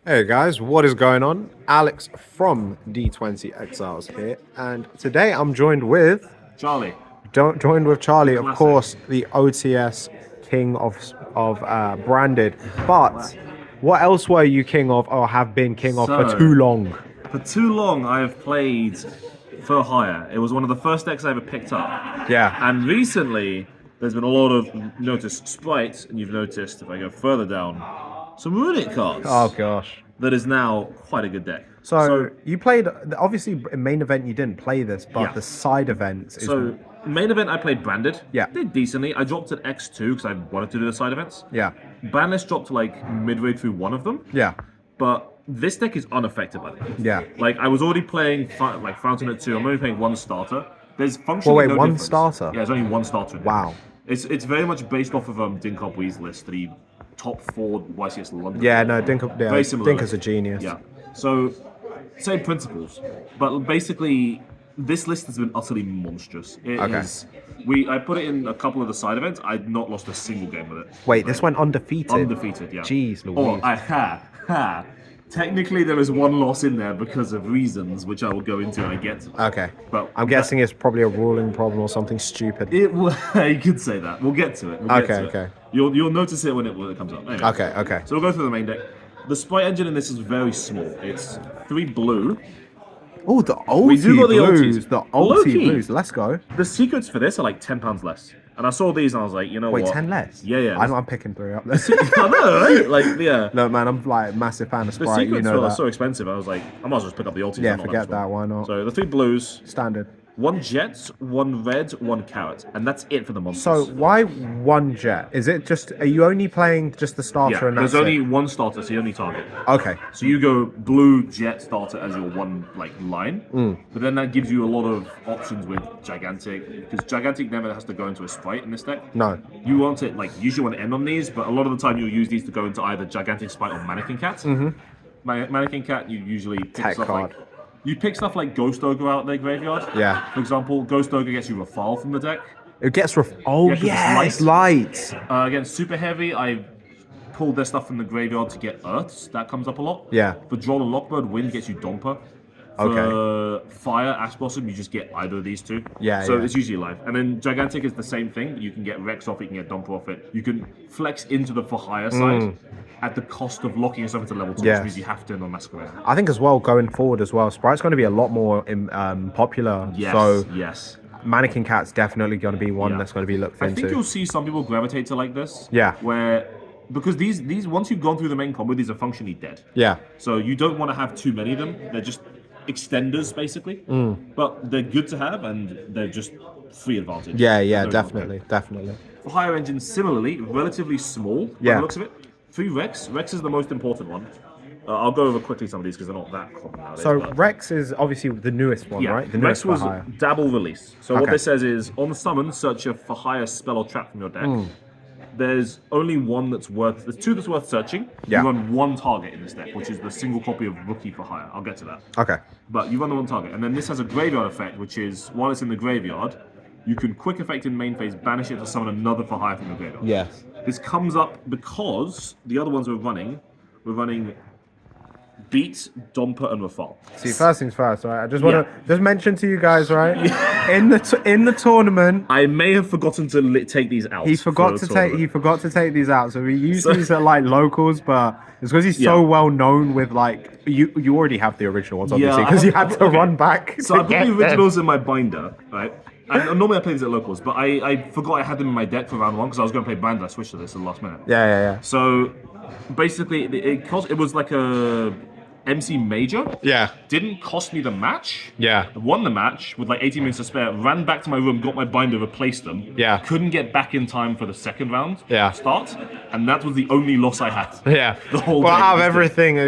Hey guys, what is going on? Alex from D20 Exiles here, and today I'm joined with Charlie, joined with Charlie, of classic. course, the OTS king of branded. But what else were you king of, or have been king of for too So, long? for too long, I have played Fur Hire. It was one of the first decks I ever picked up. Yeah, And recently, there's been a lot of noticed sprites, and you've noticed, if I go further down, some Runick cards. oh gosh. That is now quite a good deck. So you played, obviously in main event you didn't play this, but Yeah. the side events is So, main event, I played Branded. Yeah. Did decently. I dropped at X2 because I wanted to do the side events. yeah, Banlist dropped like midway through one of them. yeah, But this deck is unaffected by that. yeah. Like I was already playing like Fountain at 2. I'm only playing one starter. There's Well, functionally wait, no one difference. starter? Yeah, there's only one starter. In Wow. It's very much based off of Dinkop Wee's list, the top 4 YCS London. Yeah, no, Very similar Dinka's a list. genius. Yeah. So same principles, but basically this list has been utterly monstrous. It Okay. is- I put it in a couple of the side events. I've not lost a single game with it. Wait, this went undefeated. Undefeated, yeah. Jeez Oh, Louise. Technically, there is one loss in there because of reasons which I will go into when I get to them. Okay. But I'm guessing it's probably a ruling problem or something stupid. It will, you could say that. We'll get to it. We'll get Okay, to it. okay. You'll notice it when it comes up. Anyway, Okay, okay. So we'll go through the main deck. The sprite engine in this is very small. It's 3 blue. Oh, the We do ulti got the blues. ultis. The Low-key. ulti blues. Let's go. The secrets for this are like £10 less. And I saw these and I was like, you know Wait, what? 10 less? Yeah, yeah. I'm picking 3 up. I know, right? Like, yeah. No, man, I'm like a massive fan of The Sprite. You secrets know were that. so expensive. I was like, I might as well just pick up the ultis. Yeah, and not forget this one. that. Why not? So the 3 blues, Standard. 1 jet, 1 red, 1 carrot, and that's it for the monsters. So why one jet? Is it just, are you only playing just the starter yeah, and that's there's only it? 1 starter, so you only target. Okay. So you go blue jet starter as your one like line, but then that gives you a lot of options with gigantic because gigantic never has to go into a sprite in this deck. No. You want it like usually want to end on these, but a lot of the time you'll use these to go into either gigantic sprite or mannequin cat. Mannequin cat you usually pick Tech stuff card. like you pick stuff like Ghost Ogre out of their graveyard. Yeah. For example, Ghost Ogre gets you Rafale from the deck. It gets oh, Yeah, 'cause it's yes, light. light. Against Super Heavy, I pulled their stuff from the graveyard to get Earths. That comes up a lot. Yeah. For Droll and Lockbird, Wind gets you Domper. For Fire, Ash Blossom, you just get either of these two. Yeah, So yeah. it's usually live. And then Gigantic is the same thing. You can get Rex off it, you can get Domper off it. You can flex into the for hire side at the cost of locking yourself into level 2, Yes. which means you have to on Masquerade. I think as well, going forward as well, Sprite's going to be a lot more popular. Yes, So yes. Mannequin Cat's definitely going to be one Yeah. that's going to be looked I into. think you'll see some people gravitate to like this. Yeah. Where, because these once you've gone through the main combo, these are functionally dead. Yeah. So you don't want to have too many of them. They're just extenders, basically. But they're good to have, and they're just free advantage. Yeah, yeah, No definitely, complaint. definitely. For higher engines, similarly, relatively small. By Yeah. the looks of it. 3 Rex. Rex is the most important one. I'll go over quickly some of these because they're not that common nowadays. So but- Rex is obviously the newest one, yeah, right? The Rex newest was for hire. dabble release. So what Okay. this says is, on the summon, search for higher spell or trap from your deck. There's only one that's worth. There's 2 that's worth searching. Yeah. You run 1 target in this deck, which is the single copy of Rookie for hire. I'll get to that. Okay. But you run the 1 target, and then this has a graveyard effect, which is while it's in the graveyard, you can quick effect in main phase, banish it to summon another for hire from the graveyard. Yes. This comes up because the other ones we're running Beat, Domper, and Rafale. See, first things first, right? I just want to Yeah. just mention to you guys, right? In the tournament, I may have forgotten to take these out. he forgot for to the take tournament. these out. So we use So- these at like locals, but it's because he's so Yeah. well known with like you already have the original ones, obviously, Yeah, because you I- had to okay. run back. So to I've got get the them. originals in my binder, right? And normally I play these at locals, but I forgot I had them in my deck for round 1 because I was going to play Band. I switched to this at the last minute. Yeah, yeah, So basically, it was like a MC Major. yeah. Didn't cost me the match. Yeah. I won the match with like 18 minutes to spare. Ran back to my room, got my binder, replaced them. Yeah. Couldn't get back in time for the second round. Yeah. Start, and that was the only loss I had. Yeah. The whole well, game out of was everything,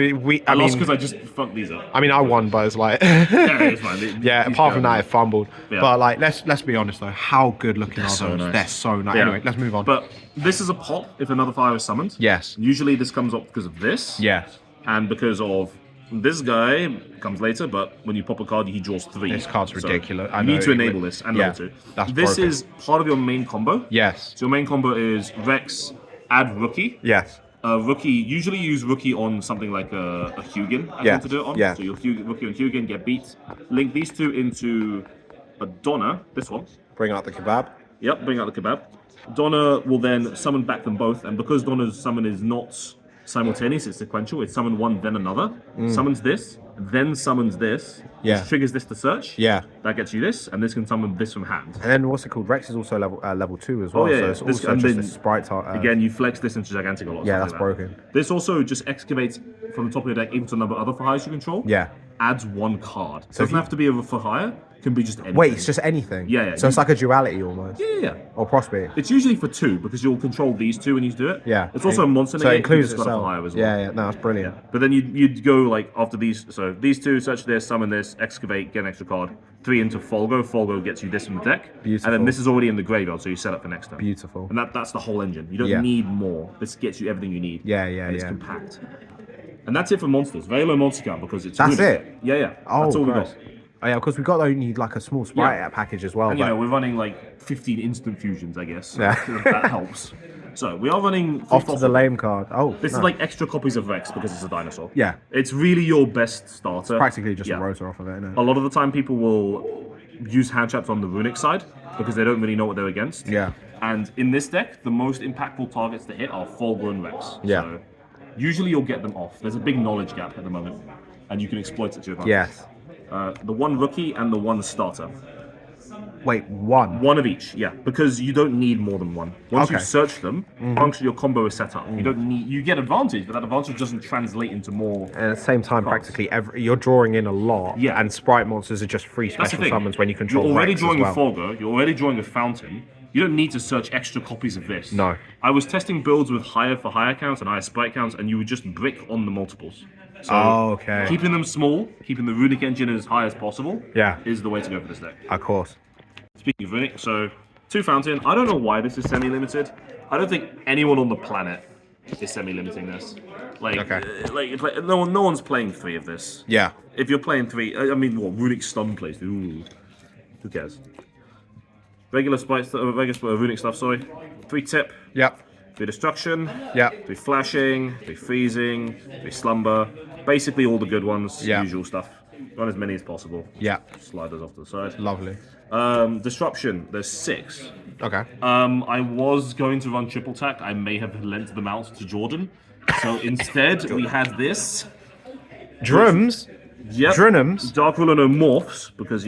I lost because I just fucked these up. I mean, I won, but it's like, Yeah, it's fine. yeah. These Apart from go. that, I fumbled. Yeah. But like, let's be honest though. How good looking are so those? nice. They're so nice. Yeah. Anyway, let's move on. But this is a pop if another fire is summoned. Yes. Usually this comes up because of this. Yes. And because of this guy comes later, but when you pop a card, he draws 3. This card's ridiculous. I You know need to it- enable this and yeah, level 2. that's This broken. is part of your main combo. Yes. So your main combo is Rex, add Rookie, Yes. Rookie, usually use Rookie on something like a Hugin. I Yeah, want to do it on. yeah. So you'll Rookie on Hugin, get beat. Link these two into a Donna, this one. Bring out the kebab. Yep, bring out the kebab. Donna will then summon back them both, and because Donna's summon is not simultaneous, it's sequential. It's summon one, then another. Summons this, then summons this. Yeah. Which triggers this to search. Yeah. That gets you this, and this can summon this from hand. And then what's it called? Rex is also level 2 as well. Oh, yeah, So yeah. it's This- also and just then a sprite. Again, you flex this into Gigantic a lot. Yeah, stuff that's like broken. that. This also just excavates from the top of your deck, able to number other for hires you control. Yeah. Adds one card. So if Doesn't have to be a for hire. Can be just anything. Wait, it's just anything. Yeah, yeah. So it's like a duality almost. Yeah. Or Prospect. It's usually for 2 because you'll control these 2 when you do it. Yeah. It's also a monster So it negate includes because it's got a itself. for hire as well. Yeah, yeah. No, that's brilliant. But then you'd go like after these. So these 2, search this, summon this, excavate, get an extra card. 3 into Folgo. Folgo gets you this from the deck. Beautiful. And then this is already in the graveyard, so you set up for next turn. Beautiful. And that's the whole engine. You don't Yeah. need more. This gets you everything you need. Yeah, yeah, and it's yeah. compact. And that's it for monsters. Very low monster count because it's. That's Runick. it? Yeah, yeah. Oh, that's all we Christ. got. Oh, yeah, because we got only like a small sprite package as well. And but we're running like 15 instant fusions, I guess. Yeah. That helps. So we are running. off to the lame card. Oh, This no. is like extra copies of Rex because it's a dinosaur. Yeah. It's really your best starter. practically just Yeah. a rotor off of it, isn't A it? lot of the time, people will use hand traps on the Runick side because they don't really know what they're against. Yeah. And in this deck, the most impactful targets to hit are Folgo and Rex. Yeah. So usually you'll get them off. There's a big knowledge gap at the moment, and you can exploit it to your advantage. Yes. The one rookie and the one starter. Wait, one. One of each, yeah, because you don't need more than one. Once you Okay. search them, function your combo is set up. You don't need. You get advantage, but that advantage doesn't translate into more. And at the same time, practically you're drawing in a lot. Yeah. And sprite monsters are just free That's the special thing. summons when you control You're already Rex drawing as well. a Folgo. You're already drawing a Fountain. You don't need to search extra copies of this. No. I was testing builds with higher for higher counts and higher sprite counts, and you would just brick on the multiples. So Oh, okay. keeping them small, keeping the Runick engine as high as possible, Yeah. is the way to go for this deck. Of course. Speaking of Runick, so 2 Fountain. I don't know why this is semi-limited. I don't think anyone on the planet is semi-limiting this. Like, Okay. No one's playing 3 of this. Yeah. If you're playing 3, I mean, what Runick Stun plays? Ooh, who cares? Regular Runick stuff. Sorry, 3 tip, Yep. 3 destruction, Yep. 3 flashing, 3 freezing, 3 slumber. Basically all the good ones, Yeah. usual stuff. Run as many as possible. Yeah. Slide those off to the side. Lovely. Disruption. There's 6. Okay. I was going to run triple tack. I may have lent them out to Jordan. So instead, we had this. Drums. Yep. Drinums. Dark Ruler no morphs because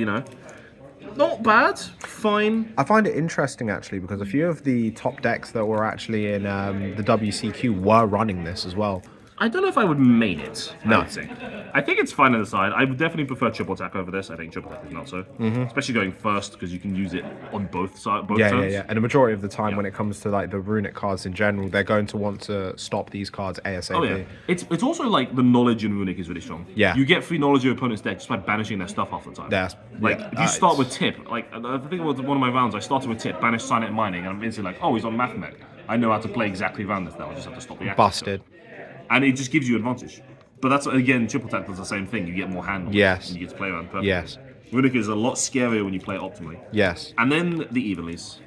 not bad. Fine. I find it interesting actually because a few of the top decks that were actually in the WCQ were running this as well. I don't know if I would main it. No. I would say. I think it's fine on the side. I would definitely prefer triple attack over this. I think triple attack is not so, especially going first because you can use it on both sides, both Yeah, turns. yeah, yeah. And the majority of the time when it comes to like the Runick cards in general, they're going to want to stop these cards ASAP. Oh yeah, it's also like the knowledge in Runick is really strong. Yeah. You get free knowledge of your opponent's deck just by banishing their stuff half the time. That's- like yeah, if you start it's- with tip, like I think it was one of my rounds. I started with tip, banish Silent Mining, and I'm instantly like, oh, he's on Math Mech. I know how to play exactly around this now. I just have to stop the action. Busted. And it just gives you advantage. But that's again, triple attack does the same thing. You get more hand knowledge. Yes. And you get to play around perfectly. Yes. Runick is a lot scarier when you play it optimally. Yes. And then the Evenlies.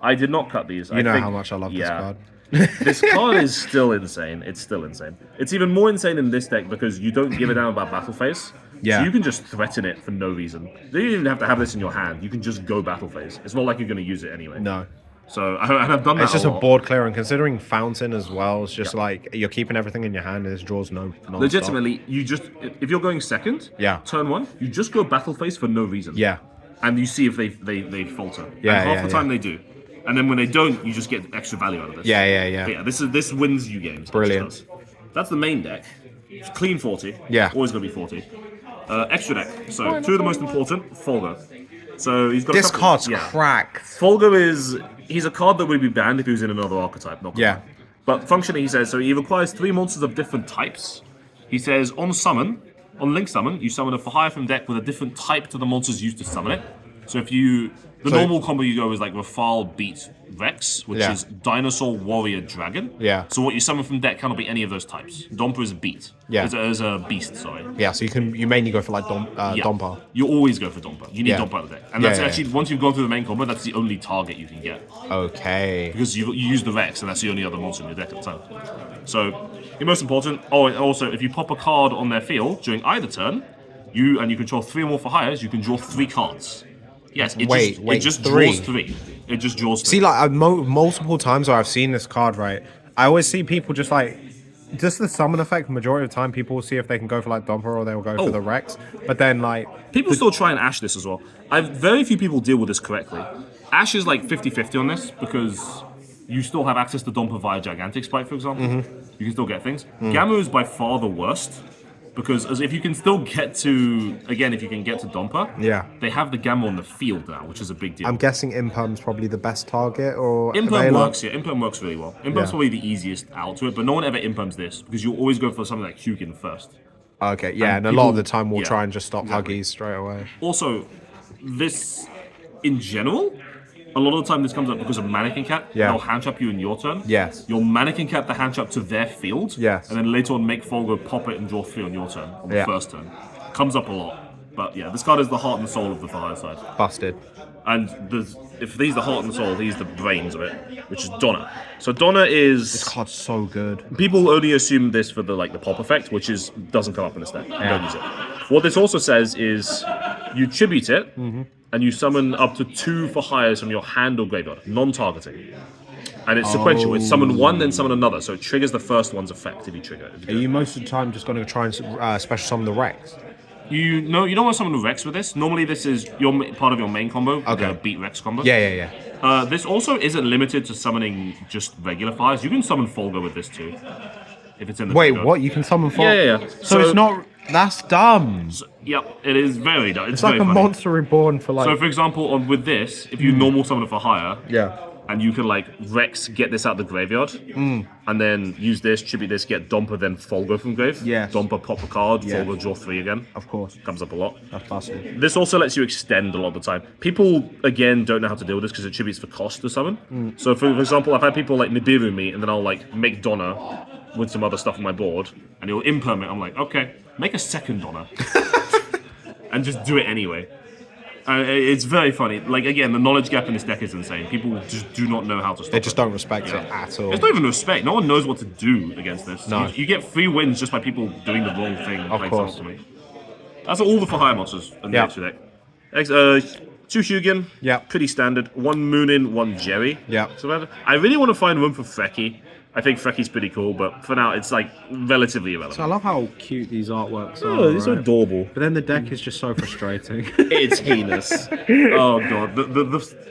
I did not cut these. You know how much I love this card. This card is still insane. It's still insane. It's even more insane in this deck because you don't give a damn about battle phase. Yeah. So you can just threaten it for no reason. You don't even have to have this in your hand. You can just go battle phase. It's not like you're going to use it anyway. No. So and I've done that. It's just a lot. board clear, and considering Fountain as well, it's just like you're keeping everything in your hand and this draws no non-stop. Legitimately, you just if you're going second, Yeah. turn 1, you just go battle phase for no reason. Yeah. And you see if they falter. Yeah, and half yeah, the time yeah. they do. And then when they don't, you just get extra value out of this. Yeah, yeah, yeah. But yeah, this wins you games. It Brilliant. just does. That's the main deck. It's clean 40. Yeah. Always gonna be 40. Extra deck. So 2 of the most important, Folgo. So he's got This a couple, card's yeah. cracked. Folgo he's a card that would be banned if he was in another archetype, not Yeah. common. But functionally, he says, so he requires 3 monsters of different types. He says, on link summon, you summon a for hire from deck with a different type to the monsters used to summon it. So if you the normal combo you go is like Rafal beats Rex, which Yeah. is Dinosaur Warrior Dragon. Yeah. So what you summon from deck cannot be any of those types. Domper is a beat. Yeah. Is a beast. Sorry. Yeah, so you mainly go for like Yeah. Dompa. You always go for Domper. You need Yeah. Domper out of the deck, and Yeah, that's yeah, actually once you've gone through the main combo, that's the only target you can get Okay. because you use the Rex, and that's the only other monster in your deck at the time. So, the most important. Oh, and also, if you pop a card on their field during either turn, you control 3 or more for hires, you can draw 3 cards. Yes, it just 3? draws 3. It just draws 3. See, like multiple times where I've seen this card, right? I always see people just the summon effect. Majority of the time, people will see if they can go for like Domper or they'll go for the Rex. But then like people still try and Ash this as well. Very few people deal with this correctly. Ash is like 50-50 on this because you still have access to Domper via Gigantic Spike, for example. You can still get things. Gamma is by far the worst. Because if you can still get to Domper, Yeah. they have the Gamma on the field now, which is a big deal. I'm guessing Imperm's probably the best target or Imperm Availar? works, yeah. Imperm works really well. Imperm's probably the easiest out to it, but no one ever Imperms this because you always go for something like Hugin first. Okay, yeah, and a lot of the time we'll try and just stop Huggies straight away. Also, this in general, a lot of the time this comes up because of Mannequin Cap. Yeah. They'll hand trap you in your turn. Yes. You'll Mannequin Cap the hand trap to their field. Yes. And then later on make Folgo pop it and draw 3 on your turn on the first turn. Comes up a lot. But yeah, this card is the heart and soul of the Fire side. Busted. And if he's the heart and soul, he's the brains of it, which is Donna. So Donna is This card's so good. people only assume this for the pop effect, which doesn't come up in this deck. You don't use it. What this also says is you tribute it and you summon up to 2 for hires from your hand or graveyard, non-targeting. And it's sequential. It's summon 1, then summon another. So it triggers the first one's effect if you trigger it. Are you most of the time just going to try and special summon the Rex? You don't want to summon the Rex with this. Normally this is part of your main combo, the beat Rex combo. Yeah. This also isn't limited to summoning just regular fires. You can summon Folgo with this too. If it's in the Wait, trigger. what? You can summon for? Yeah. So it's not... That's dumb. Yep, it is very dumb. It's like a monster reborn for like... So for example, with this, if you normal summon it for hire, Yeah. and you can Rex get this out the graveyard, and then use this, tribute this, get Domper, then Folgo from grave. Yes. Domper, pop a card, Yeah. Folgo, draw 3 again. Of course. Comes up a lot. That's possible. This also lets you extend a lot of the time. People, again, don't know how to deal with this because it tributes for cost to summon. So for example, I've had people Nibiru me, and then I'll make Donna with some other stuff on my board, and he'll imperm it. I'm like, okay, make a second Donna. And just do it anyway. It's very funny. Again, the knowledge gap in this deck is insane. People just do not know how to stop They just it. don't respect it at all. It's not even respect. No one knows what to do against this. No. You get free wins just by people doing the wrong thing. Of course. To me. That's all the for hire monsters in the Yeah. extra deck. 2 Hugin. Yeah. Pretty standard. 1 Moonin, 1 Jerry. Yeah. So I really want to find room for Frecky. I think Frecky's pretty cool, but for now it's relatively irrelevant. I love how cute these artworks are. Oh, these are adorable. But then the deck is just so frustrating. It's heinous. Oh god,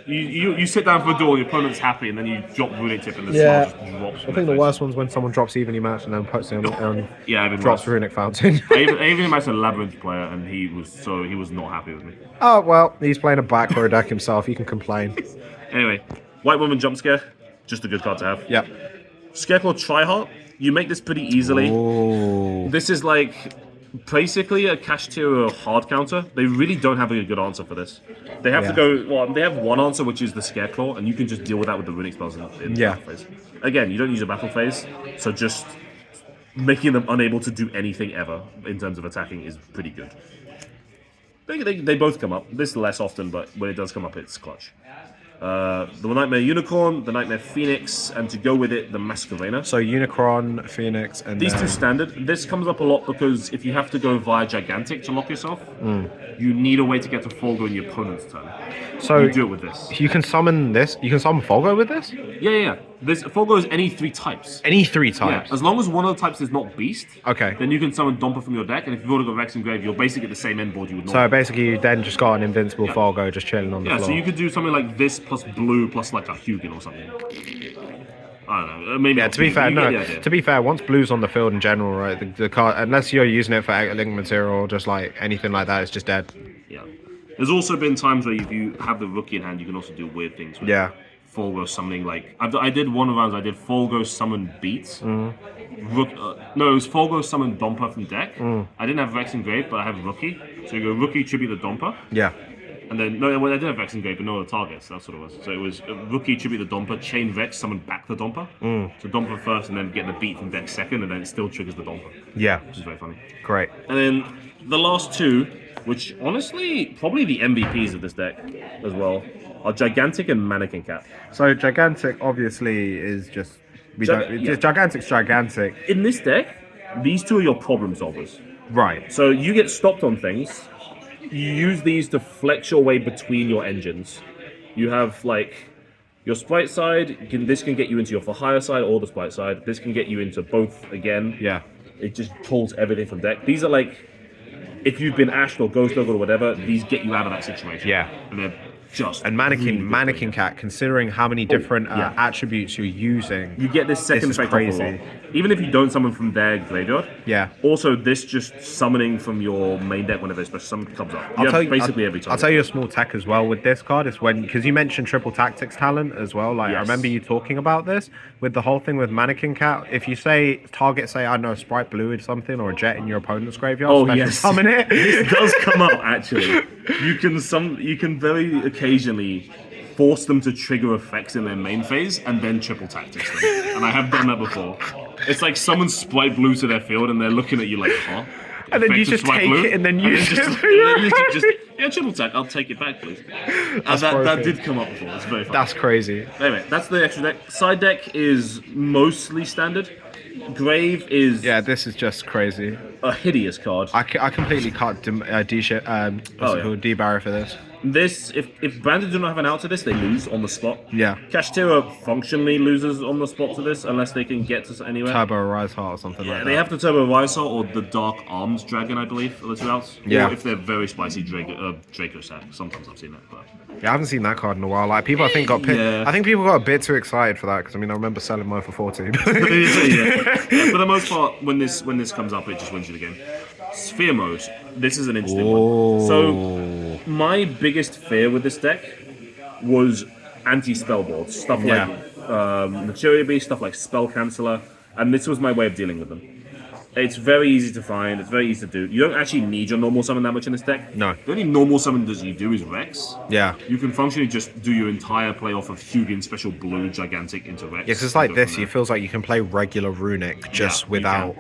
you sit down for a duel, your opponent's happy, and then you drop Runick Tip, and the smile just drops. I think the worst one's when someone drops evenly matched and then puts it on Yeah, I've been drops Runick Fountain. I even matched a Labyrinth player, and he was not happy with me. Oh well, he's playing a back row deck himself. He can complain. Anyway, White Woman Jump Scare, just a good card to have. Yep. Scarecrow Tryheart, you make this pretty easily. Ooh. This is basically a cash tier or hard counter. They really don't have a good answer for this. They have to go. Well, they have one answer, which is the Scarecrow, and you can just deal with that with the Runick spells in the battle phase. Again, you don't use a battle phase, so just making them unable to do anything ever in terms of attacking is pretty good. They both come up. This less often, but when it does come up, it's clutch. The Nightmare Unicorn, the Nightmare Phoenix, and to go with it, the Masquerader. So Unicron, Phoenix, and These two standard. This comes up a lot because if you have to go via Gigantic to lock yourself, you need a way to get to Folgo in your opponent's turn. So you do it with this. You can summon this. You can summon Folgo with this. Yeah. This Folgo is any 3 types. Any 3 types. Yeah, as long as one of the types is not Beast. Okay. Then you can summon Domper from your deck, and if you've already got Rex and Grave, you're basically at the same end board you would So normally. basically, you then just got an invincible Folgo just chilling on the floor. So you could do something like this plus blue plus a Hugin or something. I don't know. Maybe. Yeah, to be fair, no. To be fair, once blue's on the field in general, right, the card, unless you're using it for link material or just anything like that, it's just dead. Yeah. There's also been times where if you have the rookie in hand, you can also do weird things. With Folgo summoning, I did one of rounds. I did Folgo summon Beats. No, it was Folgo summon Domper from deck. I didn't have Rex and Grave, but I have Rookie. So you go Rookie, tribute the Domper. Yeah. And then, no, well, they did have Rex engage, but no other targets. That's what it was. So it was Rookie, tribute the Domper, chain Rex, summon back the Domper. So Domper first, and then get the beat from deck second, and then it still triggers the Domper. Yeah. Which is very funny. Great. And then the last two, which honestly, probably the MVPs of this deck as well, are Gigantic and Mannequin Cat. So Gigantic obviously is just Gigantic's gigantic. In this deck, these two are your problem solvers. Right. So you get stopped on things. You use these to flex your way between your engines. You have like your sprite side. This can get you into your for hire side or the sprite side. This can get you into both again. Yeah. It just pulls everything from deck. These are like, if you've been ashed or ghost over or whatever, these get you out of that situation. Yeah. And they're just and mannequin cat, considering how many different attributes you're using, you get this second effect off a lot. Even if you don't summon from their graveyard. Yeah. Also, this just summoning from your main deck whenever a special summon comes up. I'll tell you every time. I'll tell you a small tech as well with this card is when, because you mentioned triple tactics talent as well. Like I remember you talking about this with the whole thing with mannequin cat. If you say target, say I don't know, sprite blue or something or a jet in your opponent's graveyard, summon it. This does come up actually. You can very occasionally force them to trigger effects in their main phase and then triple tactics them. And I have done that before. It's like someone sprite blue to their field and they're looking at you like, huh? And then you just take it and then use it. Triple tack, I'll take it back, please. That did come up before. It's very fun. That's crazy. Anyway, that's the extra deck. Side deck is mostly standard. Grave is... Yeah, this is just crazy. A hideous card. I completely can't debarrier for this. This, if Bandit do not have an out to this, they lose on the spot. Yeah. Kashtira functionally loses on the spot to this, unless they can get to anywhere. Turbo Rise Heart or something like that. They have the Turbo Rise Heart or the Dark Arms Dragon, I believe, are the two outs. Yeah. Or if they're very spicy, Draco Sack. Sometimes I've seen that, but... Yeah, I haven't seen that card in a while. Like people, I think got people got a bit too excited for that because I mean I remember selling mine for 14. For the most part, when this comes up, it just wins you the game. Sphere mode. This is an interesting one. So my biggest fear with this deck was anti-spell boards, stuff like Materia Beast, stuff like Spell Canceller, and this was my way of dealing with them. It's very easy to find, it's very easy to do. You don't actually need your normal summon that much in this deck. No. The only normal summon that you do is Rex. Yeah. You can functionally just do your entire play off of Hugin Special Blue Gigantic into Rex. Yeah, because it's like this, it feels like you can play regular Runick just without...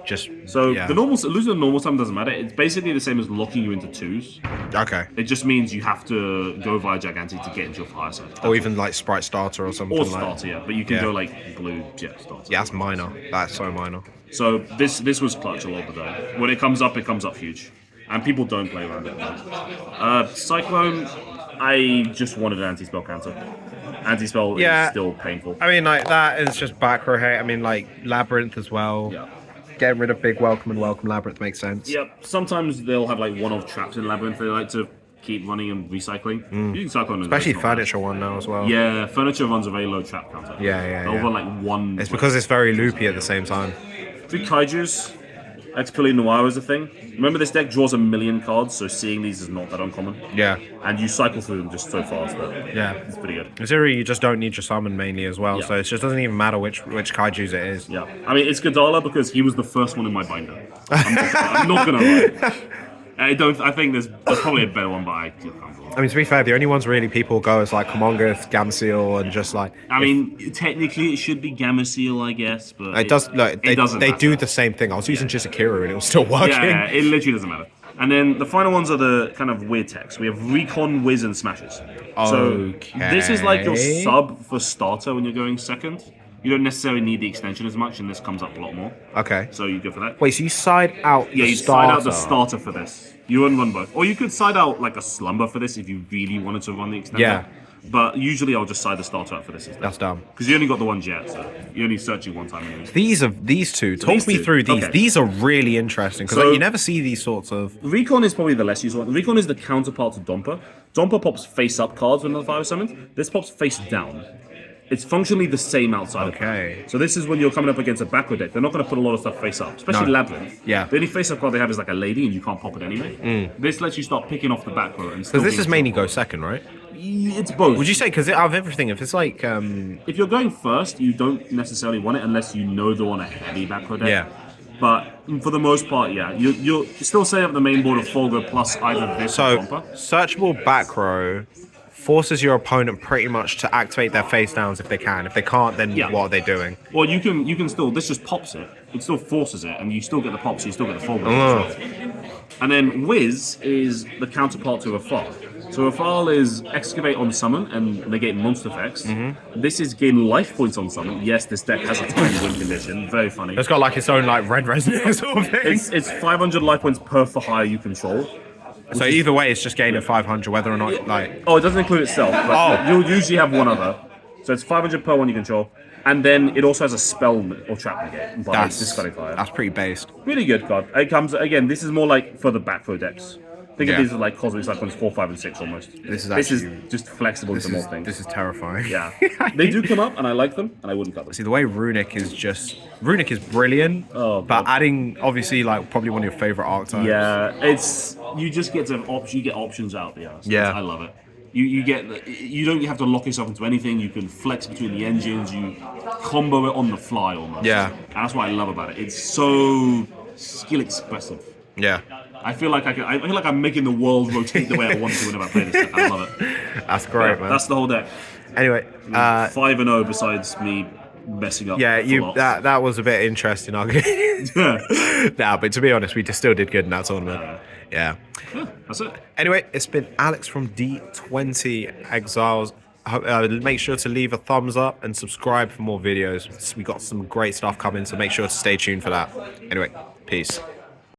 The normal losing the normal summon doesn't matter. It's basically the same as locking you into twos. Okay. It just means you have to go via Gigantic to get into your fire side. Or even like Sprite Starter or something. Or Starter, yeah. But you can go like blue, Starter. Yeah, that's minor. That's so minor. So this was clutch a lot of the day. When it comes up huge. And people don't play around it. Cyclone, I just wanted an anti-spell counter. Anti-spell is still painful. I mean, like, that is just back row hate. I mean, like, Labyrinth as well. Yeah. Getting rid of Big Welcome and Welcome Labyrinth makes sense. Yep. Sometimes they'll have, like, one-off traps in Labyrinth they like to keep running and recycling. You can cycle on especially Furniture one now as well. Yeah, Furniture runs a very low trap counter. Over, like, one... It's because it's very loopy at the same time. 3 Kaijus. Expilli Noir is a thing. Remember, this deck draws 1 million cards, so seeing these is not that uncommon. Yeah. And you cycle through them just so fast that it's pretty good. In theory, you just don't need your summon mainly as well, so it just doesn't even matter which Kaijus it is. Yeah. I mean, it's Godala because he was the first one in my binder. I'm not gonna lie. I think there's probably a better one, but I feel comfortable. I mean, to be fair, the only ones really people go is like Comongus, Gamseal, and just like... I mean, technically it should be Gamseal, I guess, but... It doesn't they do the same thing. I was using Chisakira and it was still working. Yeah, it literally doesn't matter. And then the final ones are the kind of weird techs. We have Recon, Wiz, and Smashes. So this is like your sub for starter when you're going second. You don't necessarily need the extension as much, and this comes up a lot more. Okay. So you go for that. Wait, so you side out the starter? Yeah, you side out the starter for this. You run both. Or you could side out like a Slumber for this if you really wanted to run the extension. Yeah. But usually I'll just side the starter out for this instead. That's dumb. Because you only got the one jet, so you're only searching one time. Anyways. These two. Talk me through these. Okay. These are really interesting, because you never see these sorts of... Recon is probably the less useful one. Recon is the counterpart to Domper. Domper pops face-up cards when the fire is summoned. This pops face-down. It's functionally the same outside of that. So this is when you're coming up against a backward deck. They're not going to put a lot of stuff face up, especially Labyrinth. Yeah. The only face up card they have is like a lady, and you can't pop it anyway. This lets you start picking off the back row. Because this is mainly go second, right? It's both. Would you say, because out of everything, if it's like... If you're going first, you don't necessarily want it unless you know they're on a heavy back row deck. Yeah. But For the most part, yeah. You'll still set up the main board of FOLGO plus either this So, or bumper. searchable back row forces your opponent pretty much to activate their face downs if they can. If they can't, then Yeah. what are they doing? Well, you can still, this just pops it. It still forces it, and you still get the pops, you still get the FOLGO. And then Wiz is the counterpart to Rafal. So Rafal is excavate on summon and negate monster effects. This is gain life points on summon. Yes, this deck has a tiny win condition. Very funny. It's got like its own like red resonance sort of thing. It's 500 life points per for hire you control. So either way, it's just gaining 500, whether or not like. Oh, it doesn't include itself. But you'll usually have one other. So it's 500 per one you control. And then it also has a spell or trap negate by discarding fire. That's pretty based. Really good card. It comes, again, this is more like for the back row decks. Think of Yeah. these as like Cosmic Cyclones 4, 5, and 6 almost. This is This is actually- just flexible into more things. This is terrifying. Yeah. They do come up, and I like them, and I wouldn't cut them. See, the way Runick is brilliant, Oh, but God. adding obviously like probably one of your favorite archetypes. Yeah, it's you just get to you get options out there. So Yeah. I love it. You don't have to lock yourself into anything. You can flex between the engines. You combo it on the fly almost. Yeah. And that's what I love about it. It's so skill expressive. Yeah. I feel like I feel like I'm making the world rotate the way I want to whenever I play this deck. I love it. That's great, man. That's the whole deck. Anyway, 5-0 besides me messing up. yeah, a lot. that was a bit interesting. Nah, but to be honest, we still did good in that tournament. Yeah. That's it. Anyway, it's been Alex from D20 Exiles. Make sure to leave a thumbs up and subscribe for more videos. We got some great stuff coming, so make sure to stay tuned for that. Anyway, peace.